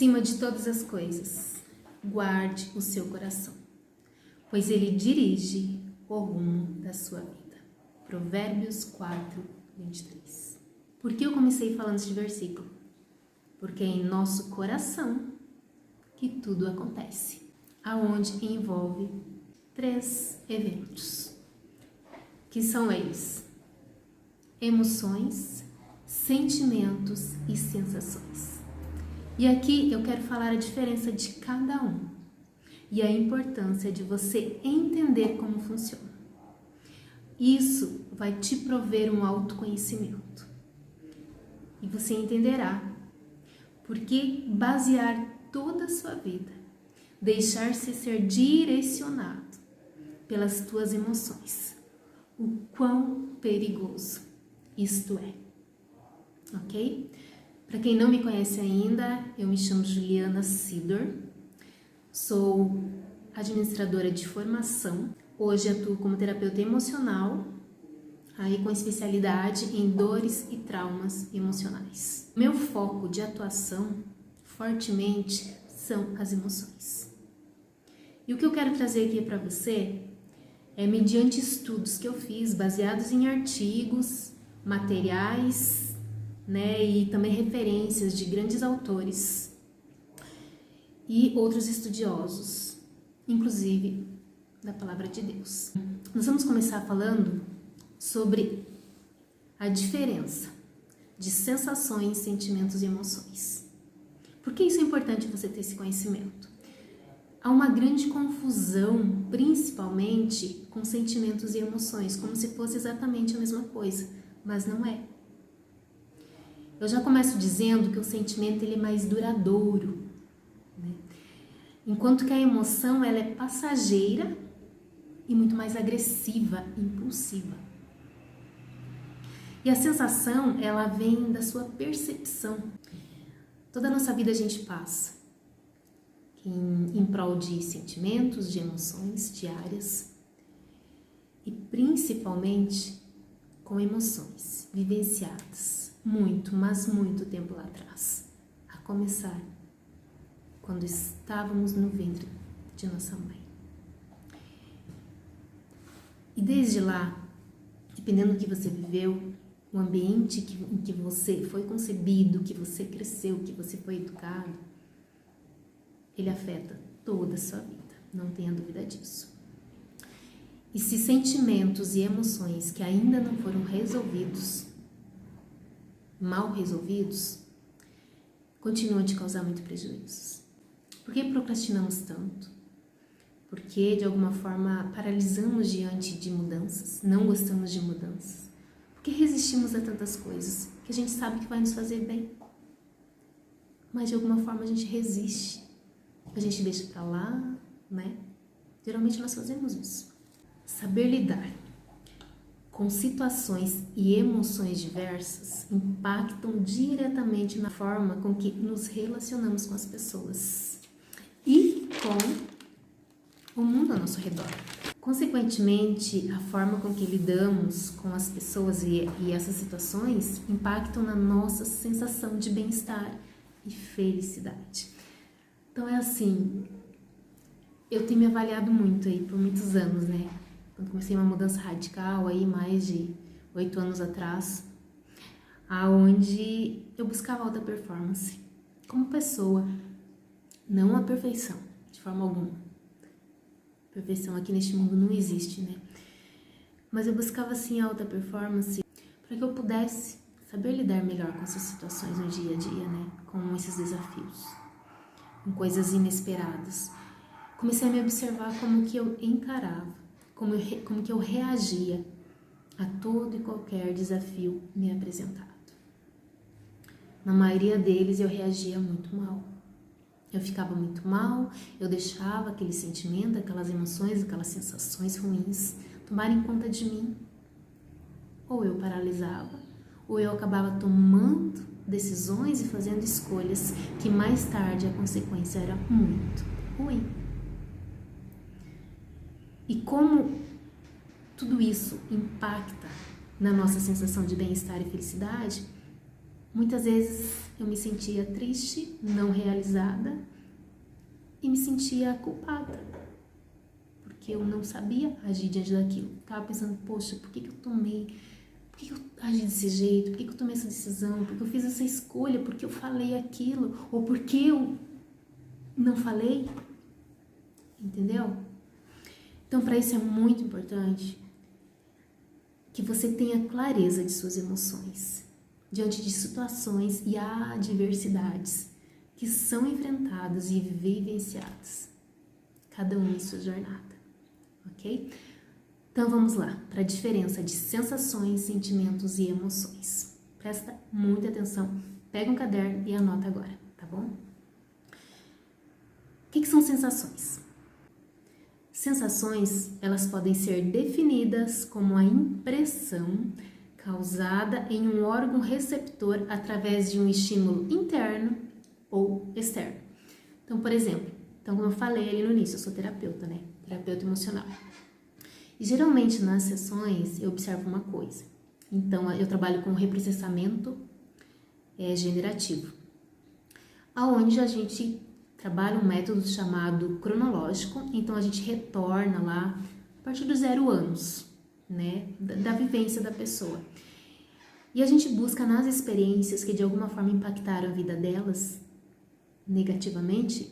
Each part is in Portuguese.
Acima de todas as coisas, guarde o seu coração, pois ele dirige o rumo da sua vida. Provérbios 4, 23. Por que eu comecei falando este versículo? Porque é em nosso coração que tudo acontece, aonde envolve 3 eventos, que são eles: emoções, sentimentos e sensações. E aqui eu quero falar a diferença de cada um e a importância de você entender como funciona. Isso vai te prover um autoconhecimento e você entenderá por que basear toda a sua vida, deixar-se ser direcionado pelas tuas emoções, o quão perigoso isto é, ok? Para quem não me conhece ainda, eu me chamo Juliana Sidor, sou administradora de formação, hoje atuo como terapeuta emocional, aí com especialidade em dores e traumas emocionais. Meu foco de atuação, fortemente, são as emoções. E o que eu quero trazer aqui para você é mediante estudos que eu fiz, baseados em artigos, materiais, e também referências de grandes autores e outros estudiosos, inclusive da Palavra de Deus. Nós vamos começar falando sobre a diferença de sensações, sentimentos e emoções. Por que isso é importante você ter esse conhecimento? Há uma grande confusão, principalmente com sentimentos e emoções, como se fosse exatamente a mesma coisa, mas não é. Eu já começo dizendo que o sentimento ele é mais duradouro, enquanto que a emoção ela é passageira e muito mais agressiva, impulsiva. E a sensação ela vem da sua percepção. Toda a nossa vida a gente passa em prol de sentimentos, de emoções diárias e principalmente com emoções vivenciadas muito, mas muito tempo lá atrás, a começar quando estávamos no ventre de nossa mãe. E desde lá, dependendo do que você viveu, o ambiente em que você foi concebido, que você cresceu, que você foi educado, ele afeta toda a sua vida, não tenha dúvida disso. E se sentimentos e emoções que ainda não foram resolvidos, mal resolvidos, continuam a te causar muito prejuízos. Por que procrastinamos tanto? Porque de alguma forma paralisamos diante de mudanças, não gostamos de mudanças. Porque resistimos a tantas coisas que a gente sabe que vai nos fazer bem, mas de alguma forma a gente resiste, a gente deixa pra lá, Geralmente nós fazemos isso. Saber lidar com situações e emoções diversas impactam diretamente na forma com que nos relacionamos com as pessoas e com o mundo ao nosso redor. Consequentemente, a forma com que lidamos com as pessoas e essas situações impactam na nossa sensação de bem-estar e felicidade. Então é assim, eu tenho me avaliado muito aí por muitos anos, Quando comecei uma mudança radical aí mais de 8 anos atrás, aonde eu buscava alta performance como pessoa, não a perfeição, de forma alguma. Perfeição aqui neste mundo não existe, Mas eu buscava sim alta performance para que eu pudesse saber lidar melhor com essas situações no dia a dia, Com esses desafios, com coisas inesperadas. Comecei a me observar como que eu encarava, como que eu reagia a todo e qualquer desafio me apresentado. Na maioria deles eu reagia muito mal. Eu ficava muito mal, eu deixava aquele sentimento, aquelas emoções, aquelas sensações ruins tomarem conta de mim. Ou eu paralisava, ou eu acabava tomando decisões e fazendo escolhas que mais tarde a consequência era muito ruim. E como tudo isso impacta na nossa sensação de bem-estar e felicidade, Muitas vezes eu me sentia triste, não realizada e me sentia culpada, porque eu não sabia agir diante daquilo. Estava pensando, poxa, por que eu agi desse jeito? Por que eu tomei essa decisão? Por que eu fiz essa escolha? Por que eu falei aquilo? Ou por que eu não falei? Entendeu? Então, para isso é muito importante que você tenha clareza de suas emoções diante de situações e adversidades que são enfrentadas e vivenciadas, cada um em sua jornada, ok? Então vamos lá, para a diferença de sensações, sentimentos e emoções. Presta muita atenção, pega um caderno e anota agora, tá bom? O que são sensações? Sensações, elas podem ser definidas como a impressão causada em um órgão receptor através de um estímulo interno ou externo. Então, por exemplo, como eu falei ali no início, eu sou terapeuta, né? Terapeuta emocional. E geralmente nas sessões eu observo uma coisa. Então, eu trabalho com reprocessamento generativo, aonde a gente trabalha um método chamado cronológico. Então, a gente retorna lá a partir dos 0 anos, né, da vivência da pessoa. E a gente busca nas experiências que de alguma forma impactaram a vida delas negativamente,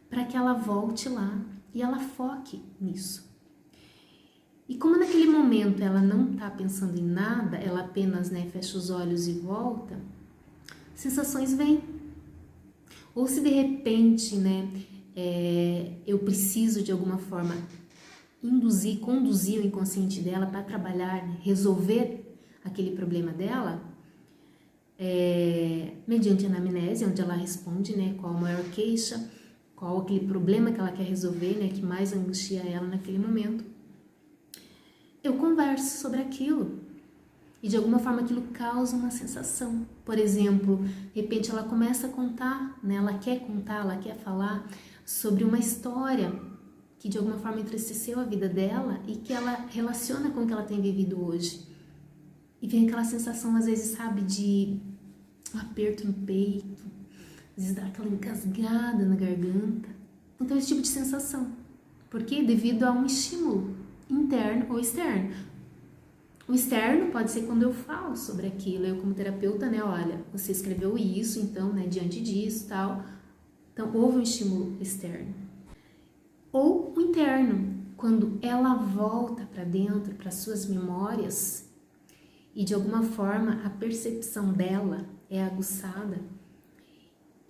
para que ela volte lá e ela foque nisso. E como naquele momento ela não está pensando em nada, ela apenas, né, fecha os olhos e volta, sensações vêm. Ou se de repente, né, eu preciso de alguma forma conduzir o inconsciente dela para trabalhar, né, resolver aquele problema dela, mediante a anamnese, onde ela responde, né, qual a maior queixa, qual aquele problema que ela quer resolver, né, que mais angustia ela naquele momento. Eu converso sobre aquilo e de alguma forma aquilo causa uma sensação. Por exemplo, de repente ela começa a contar, né, ela quer falar sobre uma história que de alguma forma entristeceu a vida dela e que ela relaciona com o que ela tem vivido hoje. E vem aquela sensação, às vezes, sabe, de um aperto no peito, às vezes dá aquela engasgada na garganta. Então, esse tipo de sensação. Por quê? Devido a um estímulo interno ou externo. O externo pode ser quando eu falo sobre aquilo, eu como terapeuta, né, olha, você escreveu isso, então, né, diante disso, tal. Então, houve um estímulo externo. Ou o interno, quando ela volta para dentro, para suas memórias, e de alguma forma a percepção dela é aguçada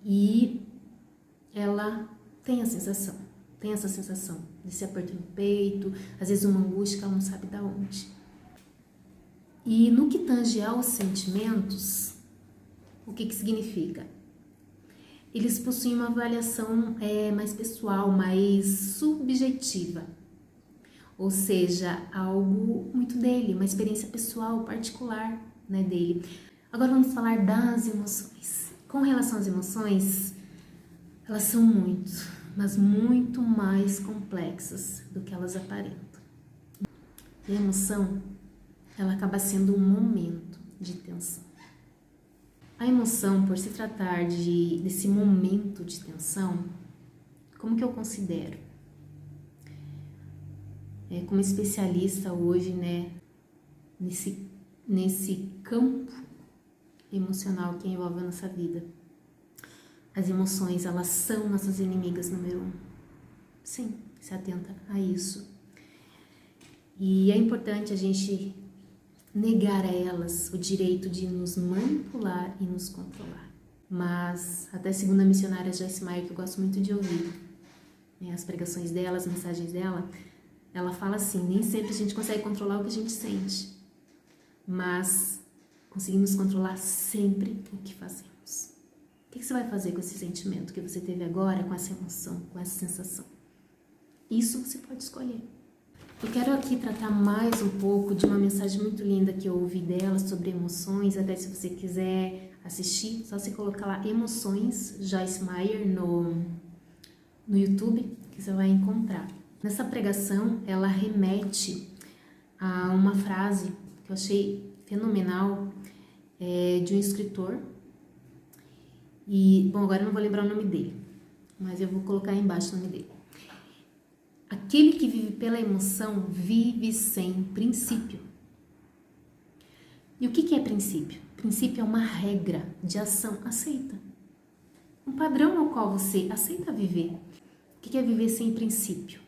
e ela tem essa sensação desse aperto no peito, às vezes uma angústia que ela não sabe de onde. E no que tange aos sentimentos, o que significa? Eles possuem uma avaliação mais pessoal, mais subjetiva, ou seja, algo muito dele, uma experiência pessoal, particular, né, dele. Agora vamos falar das emoções. Com relação às emoções, elas são mas muito mais complexas do que elas aparentam. E a emoção, ela acaba sendo um momento de tensão. A emoção, por se tratar desse momento de tensão, como que eu considero? Como especialista hoje, né, nesse campo emocional que envolve a nossa vida, as emoções, elas são nossas inimigas número 1. Sim, se atenta a isso. E é importante a gente negar a elas o direito de nos manipular e nos controlar. Mas, até segundo a missionária Joyce Meyer, que eu gosto muito de ouvir, né, as pregações dela, as mensagens dela, ela fala assim, nem sempre a gente consegue controlar o que a gente sente, mas conseguimos controlar sempre o que fazemos. O que você vai fazer com esse sentimento que você teve agora, com essa emoção, com essa sensação? Isso você pode escolher. Eu quero aqui tratar mais um pouco de uma mensagem muito linda que eu ouvi dela sobre emoções. Até se você quiser assistir, só você colocar lá Emoções, Joyce Meyer, no YouTube, que você vai encontrar. Nessa pregação, ela remete a uma frase que eu achei fenomenal, de um escritor, E, bom, agora eu não vou lembrar o nome dele, mas eu vou colocar aí embaixo o nome dele. Aquele que vive pela emoção vive sem princípio. E o que é princípio? Princípio é uma regra de ação aceita. Um padrão ao qual você aceita viver. O que é viver sem princípio?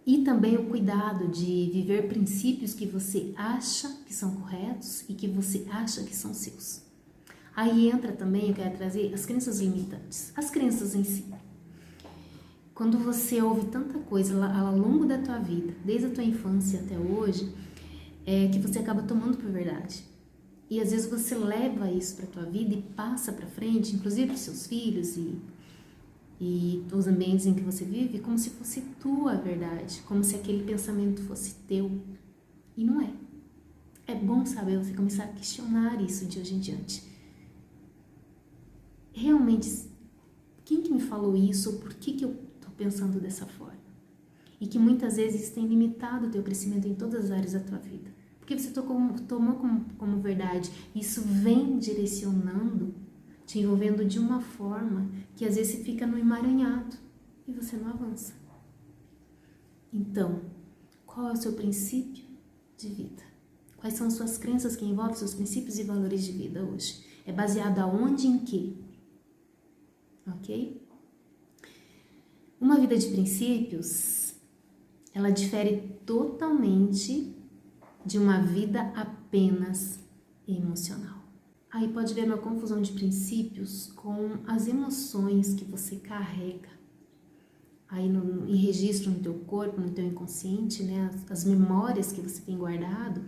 E também o cuidado de viver princípios que você acha que são corretos e que você acha que são seus. Aí entra também, eu quero trazer as crenças limitantes, as crenças em si. Quando você ouve tanta coisa ao longo da tua vida, desde a tua infância até hoje, que você acaba tomando por verdade. E às vezes você leva isso para tua vida e passa para frente, inclusive para os seus filhos e os ambientes em que você vive, como se fosse tua verdade, como se aquele pensamento fosse teu. E não é. É bom saber você começar a questionar isso de hoje em diante. Realmente, quem que me falou isso? Por que eu estou pensando dessa forma? E que muitas vezes tem limitado o teu crescimento em todas as áreas da tua vida. Porque você tomou como verdade. Isso vem direcionando, te envolvendo de uma forma que às vezes você fica no emaranhado e você não avança. Então, qual é o seu princípio de vida? Quais são as suas crenças que envolvem seus princípios e valores de vida hoje? É baseado aonde e em quê? Ok? Uma vida de princípios, ela difere totalmente de uma vida apenas emocional. Aí pode ver uma confusão de princípios com as emoções que você carrega. Aí em registro no teu corpo, no teu inconsciente, né? As memórias que você tem guardado,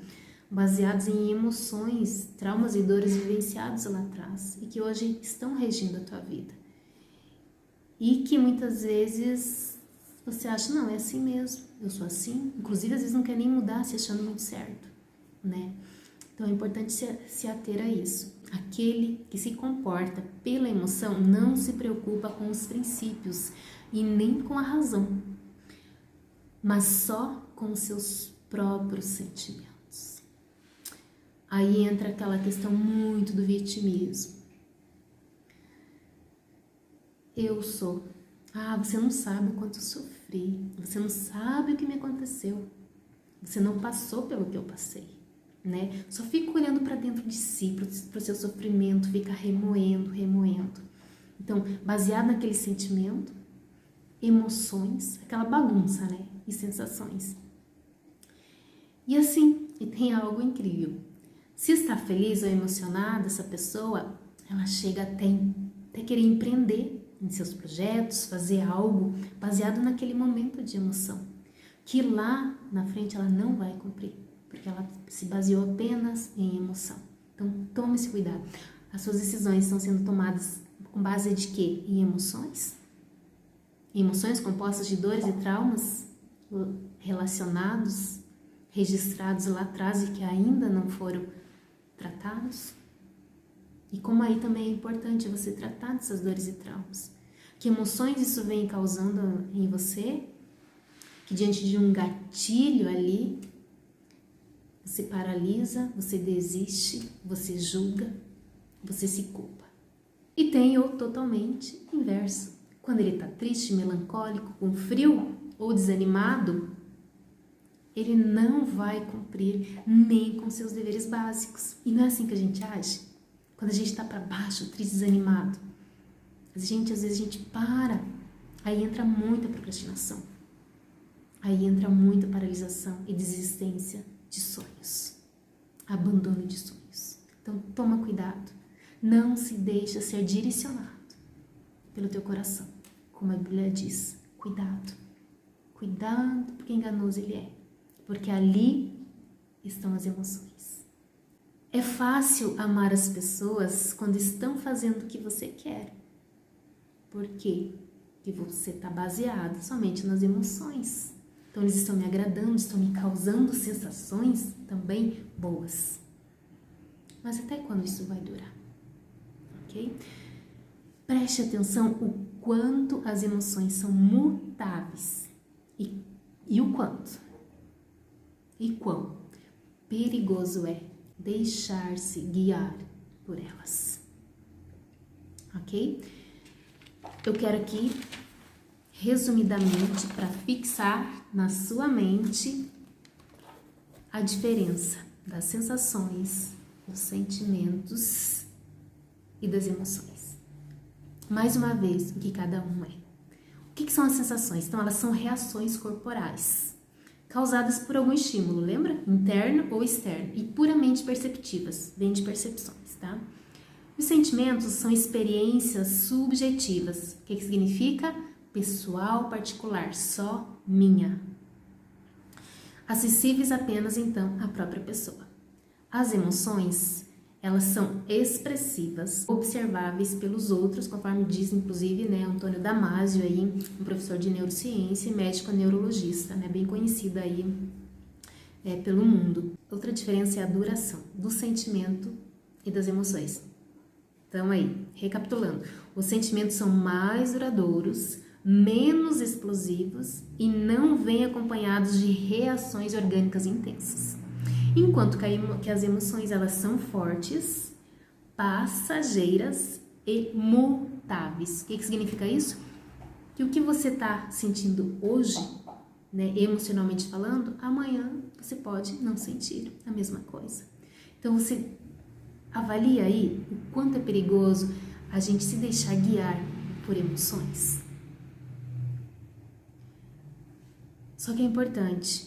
baseadas em emoções, traumas e dores vivenciados lá atrás e que hoje estão regindo a tua vida. E que muitas vezes você acha, não, é assim mesmo, eu sou assim. Inclusive, às vezes não quer nem mudar, se achando muito certo, né? Então, é importante se ater a isso. Aquele que se comporta pela emoção não se preocupa com os princípios e nem com a razão, mas só com os seus próprios sentimentos. Aí entra aquela questão muito do vitimismo. Eu sou. Você não sabe o quanto eu sofri. Você não sabe o que me aconteceu. Você não passou pelo que eu passei, né? Só fica olhando para dentro de si, para o seu sofrimento, fica remoendo. Então, baseado naquele sentimento, emoções, aquela bagunça, né? E sensações. E assim, e tem algo incrível. Se está feliz ou emocionada, essa pessoa, ela chega até querer empreender em seus projetos, fazer algo baseado naquele momento de emoção, que lá na frente ela não vai cumprir, porque ela se baseou apenas em emoção. Então, tome esse cuidado. As suas decisões estão sendo tomadas com base de quê? Em emoções? Emoções compostas de dores e traumas relacionados, registrados lá atrás e que ainda não foram tratados? E como aí também é importante você tratar dessas dores e traumas. Que emoções isso vem causando em você? Que diante de um gatilho ali, você paralisa, você desiste, você julga, você se culpa. E tem o totalmente inverso. Quando ele está triste, melancólico, com frio ou desanimado, ele não vai cumprir nem com seus deveres básicos. E não é assim que a gente age? Quando a gente está para baixo, triste, desanimado, às vezes a gente para, aí entra muita procrastinação, aí entra muita paralisação e desistência de sonhos, abandono de sonhos. Então toma cuidado, não se deixa ser direcionado pelo teu coração, como a Bíblia diz, cuidado, porque enganoso ele é, porque ali estão as emoções. É fácil amar as pessoas quando estão fazendo o que você quer. Por quê? Porque você está baseado somente nas emoções. Então, eles estão me agradando, estão me causando sensações também boas. Mas até quando isso vai durar? Ok? Preste atenção o quanto as emoções são mutáveis. E o quanto? E quão perigoso é deixar-se guiar por elas. ok? Eu quero aqui, resumidamente, para fixar na sua mente a diferença das sensações, dos sentimentos e das emoções. Mais uma vez, o que cada um é. O que são as sensações? Então, elas são reações corporais, causadas por algum estímulo, lembra? Interno ou externo, e puramente perceptivas, vem de percepções, tá? Os sentimentos são experiências subjetivas. O que significa? Pessoal, particular, só minha. Acessíveis apenas, então, à própria pessoa. As emoções, elas são expressivas, observáveis pelos outros, conforme diz, inclusive, né, Antônio Damasio, aí, um professor de neurociência e médico neurologista, né, bem conhecido aí pelo mundo. Outra diferença é a duração do sentimento e das emoções. Então aí, recapitulando, os sentimentos são mais duradouros, menos explosivos e não vêm acompanhados de reações orgânicas intensas. Enquanto que as emoções, elas são fortes, passageiras e mutáveis. O que significa isso? Que o que você está sentindo hoje, né, emocionalmente falando, amanhã você pode não sentir a mesma coisa. Então você avalia aí o quanto é perigoso a gente se deixar guiar por emoções. Só que é importante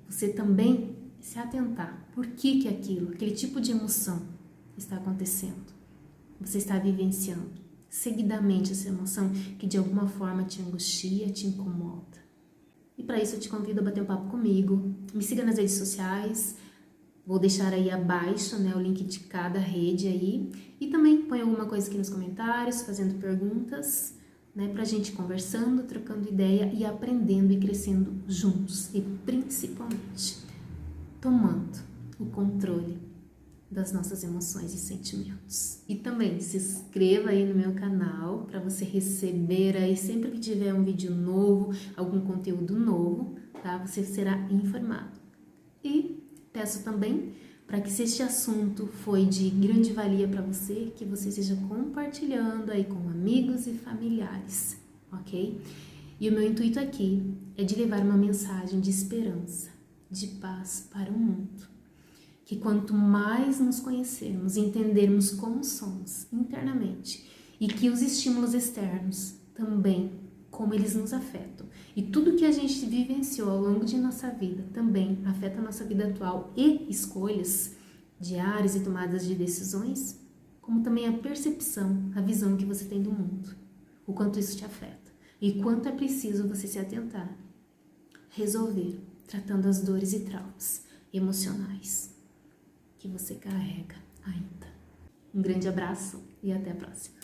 você também se atentar. Por que aquele tipo de emoção está acontecendo? Você está vivenciando seguidamente essa emoção que de alguma forma te angustia, te incomoda. E para isso eu te convido a bater um papo comigo. Me siga nas redes sociais. Vou deixar aí abaixo, né, o link de cada rede aí. E também põe alguma coisa aqui nos comentários, fazendo perguntas, né, pra gente conversando, trocando ideia e aprendendo e crescendo juntos. E principalmente, tomando o controle das nossas emoções e sentimentos. E também se inscreva aí no meu canal para você receber aí sempre que tiver um vídeo novo, algum conteúdo novo, tá? Você será informado. E peço também para que se este assunto foi de grande valia para você, que você esteja compartilhando aí com amigos e familiares, ok? E o meu intuito aqui é de levar uma mensagem de esperança, de paz para o mundo. Que quanto mais nos conhecermos, entendermos como somos internamente e que os estímulos externos também, como eles nos afetam. E tudo que a gente vivenciou ao longo de nossa vida também afeta a nossa vida atual e escolhas diárias e tomadas de decisões, como também a percepção, a visão que você tem do mundo, o quanto isso te afeta e quanto é preciso você se atentar, resolver, tratando as dores e traumas emocionais que você carrega ainda. Um grande abraço e até a próxima.